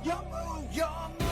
Your move, your move.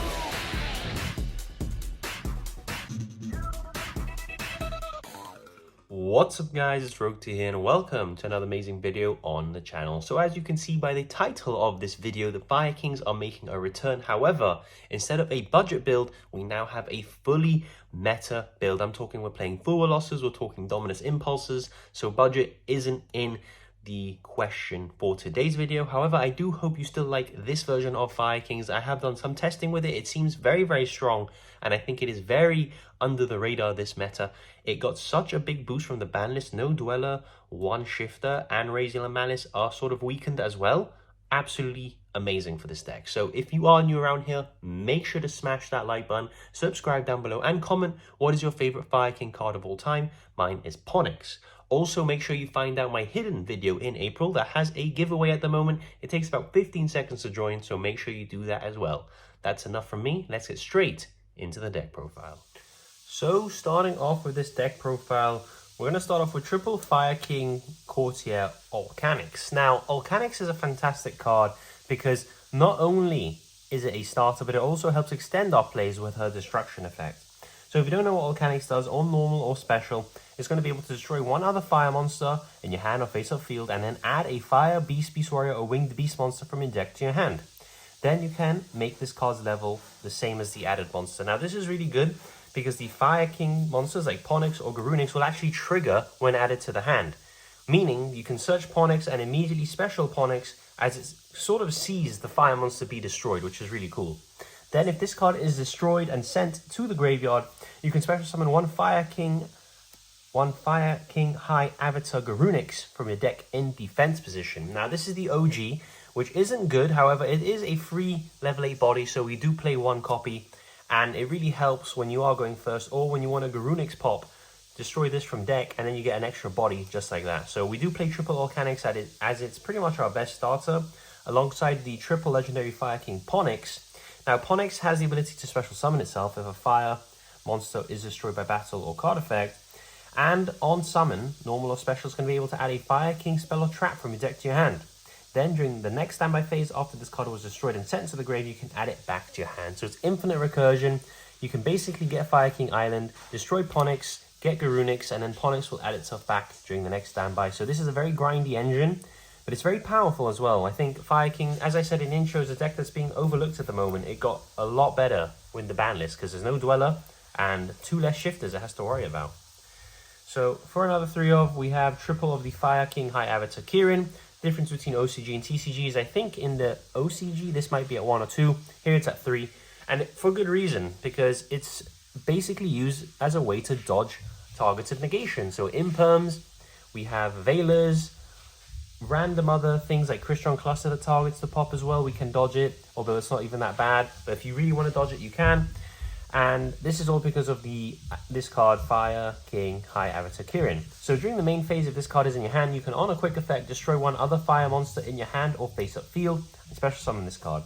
What's up guys, it's Rogue here and welcome to another amazing video on the channel. So as you can see by the title of this video, the Fire Kings are making a return. However, instead of a budget build, we now have a fully meta build. I'm talking we're playing forward losses, we're talking dominus impulses, so budget isn't in the question for today's video. However, I do hope you still like this version of Fire Kings. I have done some testing with it. It seems very strong, and I think it is very under the radar this meta. It got such a big boost from the ban list. No Dweller, One Shifter, and Razor and Malice are sort of weakened as well. Absolutely amazing for this deck. So if you are new around here, make sure to smash that like button, subscribe down below, and comment what is your favorite Fire King card of all time. Mine is Ponix. Also, make sure you find out my hidden video in April that has a giveaway at the moment. It takes about 15 seconds to join, so make sure you do that as well. That's enough from me. Let's get straight into the deck profile. So, starting off with this deck profile, we're going to start off with triple Fire King Courtier Volcanics. Now, Volcanics is a fantastic card because not only is it a starter, but it also helps extend our plays with her destruction effect. So if you don't know what Volcanics does, on normal or special, it's going to be able to destroy one other fire monster in your hand or face-up field, and then add a fire, beast, beast warrior, or winged beast monster from your deck to your hand. Then you can make this card's level the same as the added monster. Now this is really good because the Fire King monsters like Ponix or Garunix will actually trigger when added to the hand. Meaning you can search Ponix and immediately special Ponix as it sort of sees the fire monster be destroyed, which is really cool. Then if this card is destroyed and sent to the graveyard, you can special summon one Fire King High Avatar Garunix from your deck in defense position. Now this is the OG, which isn't good. However, it is a free level 8 body, so we do play one copy. And it really helps when you are going first or when you want a Garunix pop. Destroy this from deck and then you get an extra body just like that. So we do play triple Volcanics at it, as it's pretty much our best starter alongside the triple legendary Fire King Ponix. Now Ponix has the ability to special summon itself if a fire monster is destroyed by battle or card effect. And on summon, normal or special is going to be able to add a Fire King spell or trap from your deck to your hand. Then during the next standby phase, after this card was destroyed and sent to the grave, you can add it back to your hand. So it's infinite recursion. You can basically get Fire King Island, destroy Ponix, get Garunix, and then Ponix will add itself back during the next standby. So this is a very grindy engine, but it's very powerful as well. I think Fire King, as I said in intro, is a deck that's being overlooked at the moment. It got a lot better with the ban list because there's no Dweller and 2 less shifters it has to worry about. So for another 3 of, we have triple of the Fire King High Avatar Kirin. Difference between OCG and TCG is I think in the OCG this might be at 1 or 2. Here it's at 3. And for good reason, because it's basically used as a way to dodge targeted negation. So imperms, we have Veilers, random other things like Crystron Cluster that targets the pop as well. We can dodge it, although it's not even that bad. But if you really want to dodge it, you can. And this is all because of this card, Fire King High Avatar Kirin. So during the main phase, if this card is in your hand, you can on a quick effect destroy one other fire monster in your hand or face-up field and special summon this card.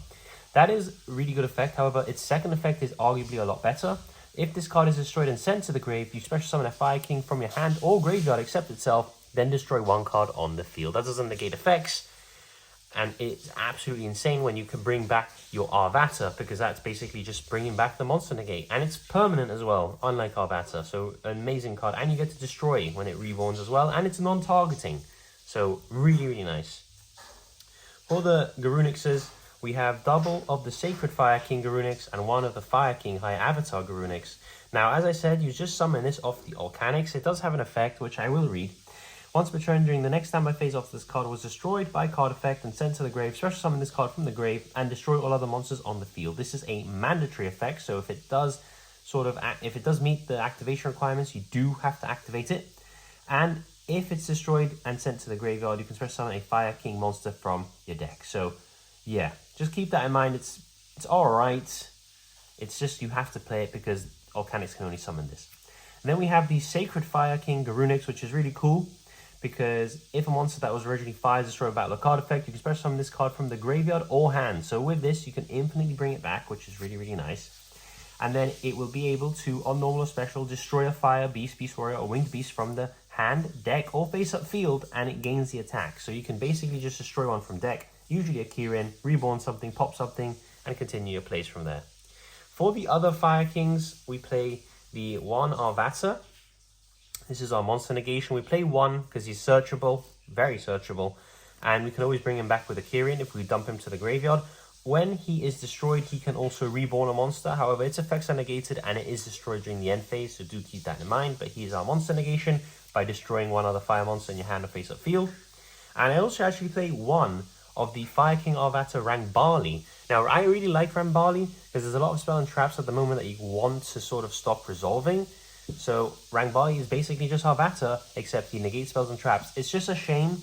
That is a really good effect. However, its second effect is arguably a lot better. If this card is destroyed and sent to the grave, you special summon a Fire King from your hand or graveyard except itself, then destroy one card on the field. That doesn't negate effects. And it's absolutely insane when you can bring back your Arvata, because that's basically just bringing back the monster negate. And it's permanent as well, unlike Arvata. So an amazing card. And you get to destroy when it reborns as well. And it's non-targeting. So really nice. For the Garunixes, we have double of the Sacred Fire King Garunix and 1 of the Fire King High Avatar Garunix. Now, as I said, you just summon this off the Volcanics. It does have an effect, which I will read. Once per turn during the next standby phase after this card was destroyed by card effect and sent to the grave, special summon this card from the grave and destroy all other monsters on the field. This is a mandatory effect, so if it does meet the activation requirements, you do have to activate it. And if it's destroyed and sent to the graveyard, you can special summon a Fire King monster from your deck. So yeah, just keep that in mind. It's alright. It's just you have to play it because Volcanics can only summon this. And then we have the Sacred Fire King Garunix, which is really cool. Because if a monster that was originally fire is destroyed by battle or card effect, you can special summon this card from the graveyard or hand. So with this, you can infinitely bring it back, which is really nice. And then it will be able to, on normal or special, destroy a fire, beast, beast warrior, or winged beast from the hand, deck, or face-up field, and it gains the attack. So you can basically just destroy one from deck, usually a Kirin, reborn something, pop something, and continue your plays from there. For the other Fire Kings, we play the 1 Arvata. This is our monster negation. We play 1 because he's searchable, very searchable, and we can always bring him back with a Kyrian if we dump him to the graveyard. When he is destroyed, he can also reborn a monster. However, its effects are negated and it is destroyed during the end phase, so do keep that in mind. But he is our monster negation by destroying one other fire monster in your hand or face-up field. And I also actually play 1 of the Fire King Arvata Rangbali. Now, I really like Rangbali because there's a lot of spell and traps at the moment that you want to sort of stop resolving. So Rangbali is basically just Arvata, except he negates spells and traps. It's just a shame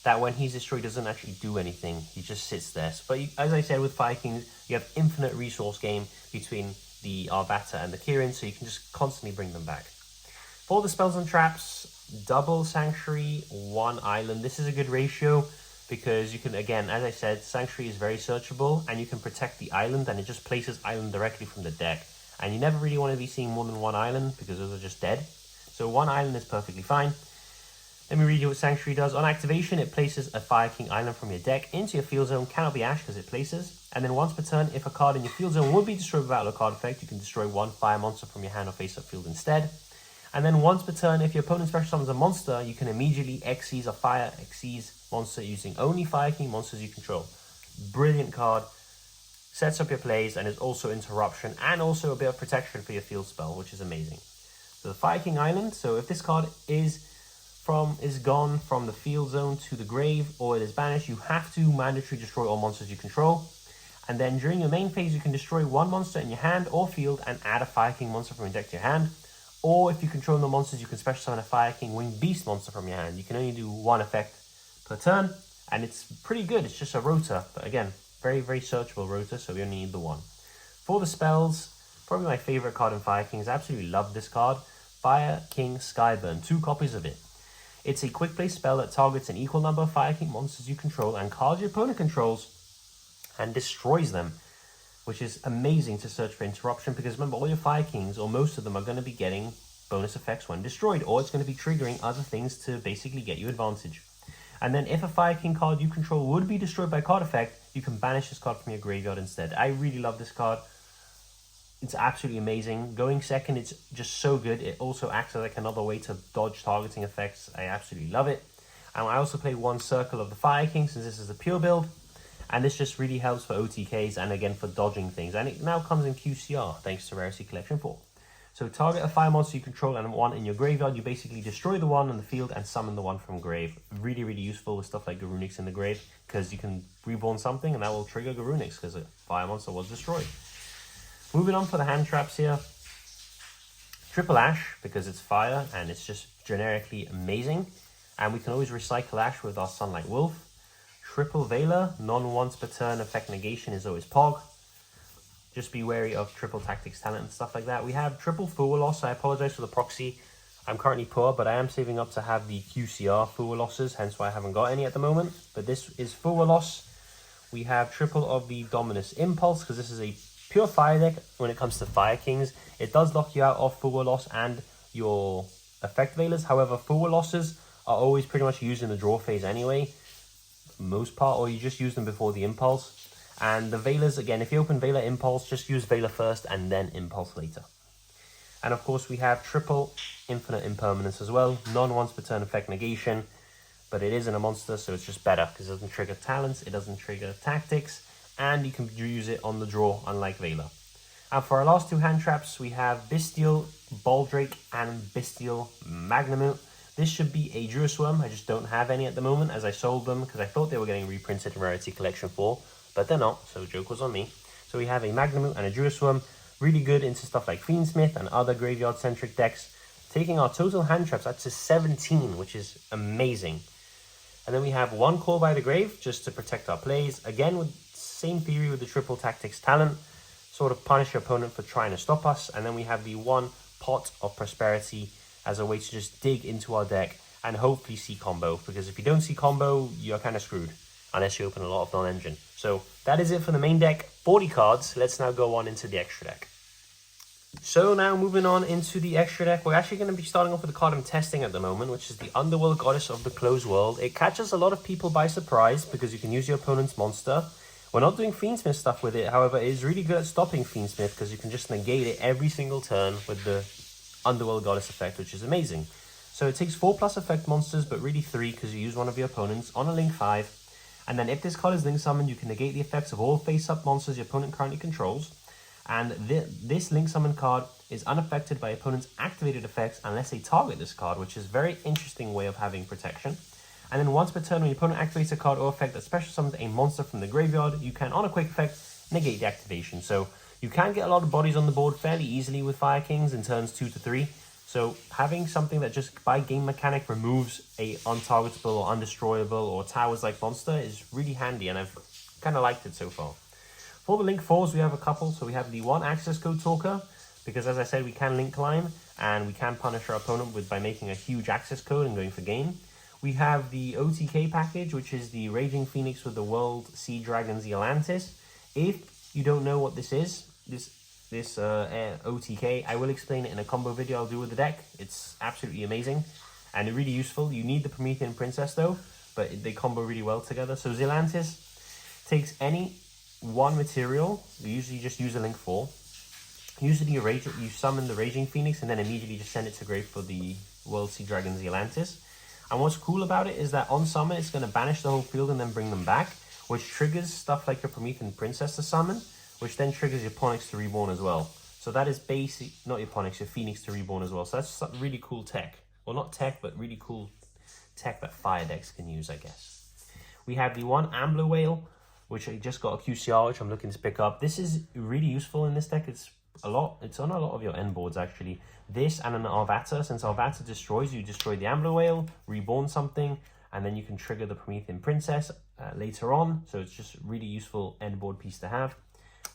that when he's destroyed, he doesn't actually do anything. He just sits there. But as I said, with Fire Kings, you have infinite resource game between the Arvata and the Kyrian, so you can just constantly bring them back. For the spells and traps, double Sanctuary, 1 Island. This is a good ratio because you can, again, as I said, Sanctuary is very searchable, and you can protect the island, and it just places island directly from the deck. And you never really want to be seeing more than 1 island because those are just dead. So 1 island is perfectly fine. Let me read you what Sanctuary does. On activation, it places a Fire King island from your deck into your field zone. Cannot be Ash because it places. And then once per turn, if a card in your field zone would be destroyed without a card effect, you can destroy 1 fire monster from your hand or face-up field instead. And then once per turn, if your opponent special summons a monster, you can immediately Xyz a fire Xyz monster using only Fire King monsters you control. Brilliant card. Sets up your plays and is also interruption and also a bit of protection for your field spell, which is amazing. So the Fire King Island. So if this card is gone from the field zone to the grave or it is banished, you have to mandatorily destroy all monsters you control. And then during your main phase, you can destroy 1 monster in your hand or field and add a Fire King monster from your deck to your hand. Or if you control the monsters, you can special summon a Fire King Winged Beast monster from your hand. You can only do 1 effect per turn, and it's pretty good. It's just a rota, but again, very, very searchable rota, so we only need the 1. For the spells, probably my favorite card in Fire Kings. I absolutely love this card. Fire King Skyburn, 2 copies of it. It's a quick play spell that targets an equal number of Fire King monsters you control and cards your opponent controls and destroys them, which is amazing to search for interruption because remember, all your Fire Kings, or most of them, are going to be getting bonus effects when destroyed, or it's going to be triggering other things to basically get you advantage. And then if a Fire King card you control would be destroyed by card effect, you can banish this card from your graveyard instead. I really love this card. It's absolutely amazing. Going second, it's just so good. It also acts as like another way to dodge targeting effects. I absolutely love it. And I also play 1 Circle of the Fire King since this is a pure build. And this just really helps for OTKs and again for dodging things. And it now comes in QCR thanks to Rarity Collection 4. So target a fire monster you control and 1 in your graveyard. You basically destroy the 1 on the field and summon the 1 from grave. Really, really useful with stuff like Garunix in the grave because you can reborn something and that will trigger Garunix because a fire monster was destroyed. Moving on for the hand traps here. Triple Ash because it's fire and it's just generically amazing. And we can always recycle Ash with our Sunlight Wolf. Triple Veiler, non-once per turn effect negation is always Pog. Just be wary of triple Tactics Talent and stuff like that. We have triple Full Loss. I apologize for the proxy. I'm currently poor, but I am saving up to have the QCR Full Losses, hence why I haven't got any at the moment. But this is Full Loss. We have triple of the Dominus Impulse, because this is a pure fire deck when it comes to Fire Kings. It does lock you out of Full Loss and your effect Veilers. However, Full Losses are always pretty much used in the draw phase anyway, for the most part, or you just use them before the Impulse. And the Veilers, again, if you open Veiler Impulse, just use Veiler first and then Impulse later. And of course, we have triple Infinite Impermanence as well. Non-once per turn effect negation, but it isn't a monster, so it's just better because it doesn't trigger talents, it doesn't trigger tactics, and you can use it on the draw, unlike Veiler. And for our last 2 hand traps, we have Bestial Baldrake and Bestial Magnamute. This should be a Duosworm. I just don't have any at the moment as I sold them because I thought they were getting reprinted in Rarity Collection 4. But they're not, so joke was on me. So we have a Magnamute and a Duosworm, really good into stuff like Fiendsmith and other graveyard-centric decks, taking our total hand traps up to 17, which is amazing. And then we have 1 Call by the Grave, just to protect our plays. Again, with same theory with the triple Tactics Talent, sort of punish your opponent for trying to stop us. And then we have the 1 Pot of Prosperity as a way to just dig into our deck and hopefully see combo, because if you don't see combo, you're kind of screwed, unless you open a lot of non-engine. So that is it for the main deck, 40 cards. Let's now go on into the extra deck. So now moving on into the extra deck, we're actually going to be starting off with the card I'm testing at the moment, which is the Underworld Goddess of the Closed World. It catches a lot of people by surprise because you can use your opponent's monster. We're not doing Fiendsmith stuff with it, however, it is really good at stopping Fiendsmith because you can just negate it every single turn with the Underworld Goddess effect, which is amazing. So it takes 4+ effect monsters, but really 3 because you use one of your opponents on a Link 5. And then if this card is Link Summoned, you can negate the effects of all face-up monsters your opponent currently controls. And this Link Summon card is unaffected by opponent's activated effects unless they target this card, which is a very interesting way of having protection. And then once per turn, when your opponent activates a card or effect that special summons a monster from the graveyard, you can, on a quick effect, negate the activation. So you can get a lot of bodies on the board fairly easily with Fire Kings in turns 2 to 3. So having something that just by game mechanic removes a untargetable or undestroyable or towers-like monster is really handy, and I've kind of liked it so far. For the Link 4s, we have a couple. So we have the 1 access code talker, because as I said, we can Link Climb, and we can punish our opponent by making a huge access code and going for game. We have the OTK package, which is the Raging Phoenix with the World Sea Dragon Zealantis. If you don't know what this is, this OTK, I will explain it in a combo video I'll do with the deck. It's absolutely amazing and really useful. You need the Promethean Princess though, but they combo really well together. So Zealantis takes any one material. We usually just use a Link 4. Usually you summon the Raging Phoenix and then immediately just send it to grave for the World Sea Dragon Zealantis. And what's cool about it is that on summon, it's going to banish the whole field and then bring them back, which triggers stuff like your Promethean Princess to summon, which then triggers your Ponix to reborn as well. So that is basic, not your Ponix, your Phoenix to reborn as well. So that's really cool tech. Well, not tech, but really cool tech that fire decks can use, I guess. We have the 1 Ambler Whale, which I just got a QCR, which I'm looking to pick up. This is really useful in this deck. It's on a lot of your end boards actually. This and an Arvata. Since Arvata destroys, you destroy the Ambler Whale, reborn something, and then you can trigger the Promethean Princess later on. So it's just really useful end board piece to have.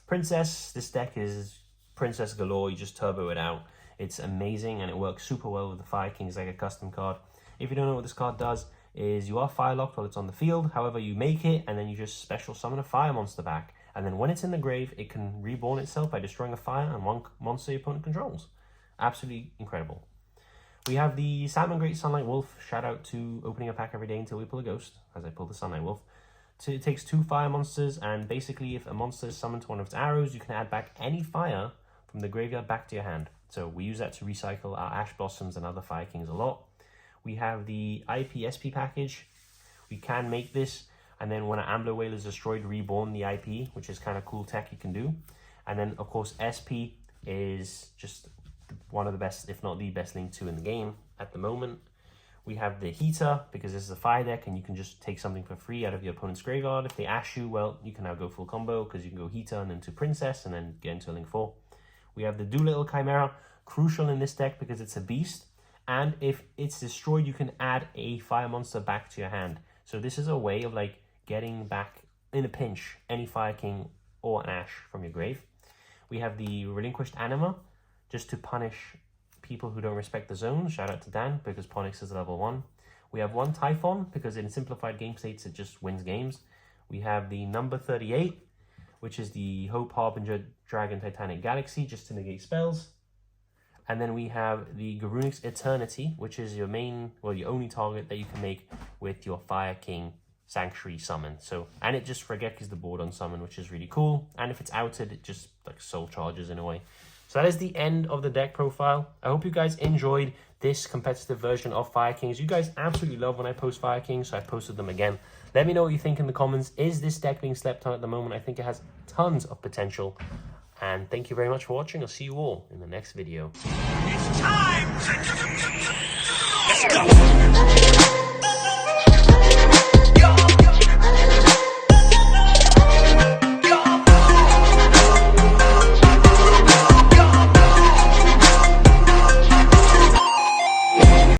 Princess, this deck is Princess galore. You just turbo it out. It's amazing and it works super well with the Fire Kings like a custom card. If you don't know what this card does, is you are fire locked while it's on the field. However, you make it and then you just special summon a fire monster back. And then when it's in the grave, it can reborn itself by destroying a fire and one monster your opponent controls. Absolutely incredible. We have the Salmon Great Sunlight Wolf. Shout out to opening a pack every day until we pull a ghost, as I pull the Sunlight Wolf. So it takes 2 fire monsters, and basically if a monster is summoned to one of its arrows, you can add back any fire from the graveyard back to your hand. So we use that to recycle our Ash Blossoms and other Fire Kings a lot. We have the IP-SP package. We can make this, and then when an Ambler Whale is destroyed, reborn the IP, which is kind of cool tech you can do. And then, of course, SP is just one of the best, if not the best, Link 2 in the game at the moment. We have the Heater, because this is a fire deck, and you can just take something for free out of your opponent's graveyard. If they Ash you, well, you can now go full combo, because you can go Heater and then to Princess, and then get into a Link 4. We have the Doolittle Chimera, crucial in this deck because it's a beast. And if it's destroyed, you can add a fire monster back to your hand. So this is a way of like getting back in a pinch any Fire King or an Ash from your grave. We have the Relinquished Anima, just to punish people who don't respect the zone. Shout out to Dan, because Ponix is level 1. We have 1 Typhon, because in simplified game states, it just wins games. We have the number 38, which is the Hope Harbinger Dragon Titanic Galaxy, just to negate spells. And then we have the Garunix Eternity, which is your main, well, your only target that you can make with your Fire King Sanctuary summon. So, and it just Regekis the board on summon, which is really cool. And if it's outed, it just like soul charges in a way. So that is the end of the deck profile. I hope you guys enjoyed this competitive version of Fire Kings. You guys absolutely love when I post Fire Kings, so I posted them again. Let me know what you think in the comments. Is this deck being slept on at the moment? I think it has tons of potential. And thank you very much for watching. I'll see you all in the next video. It's time!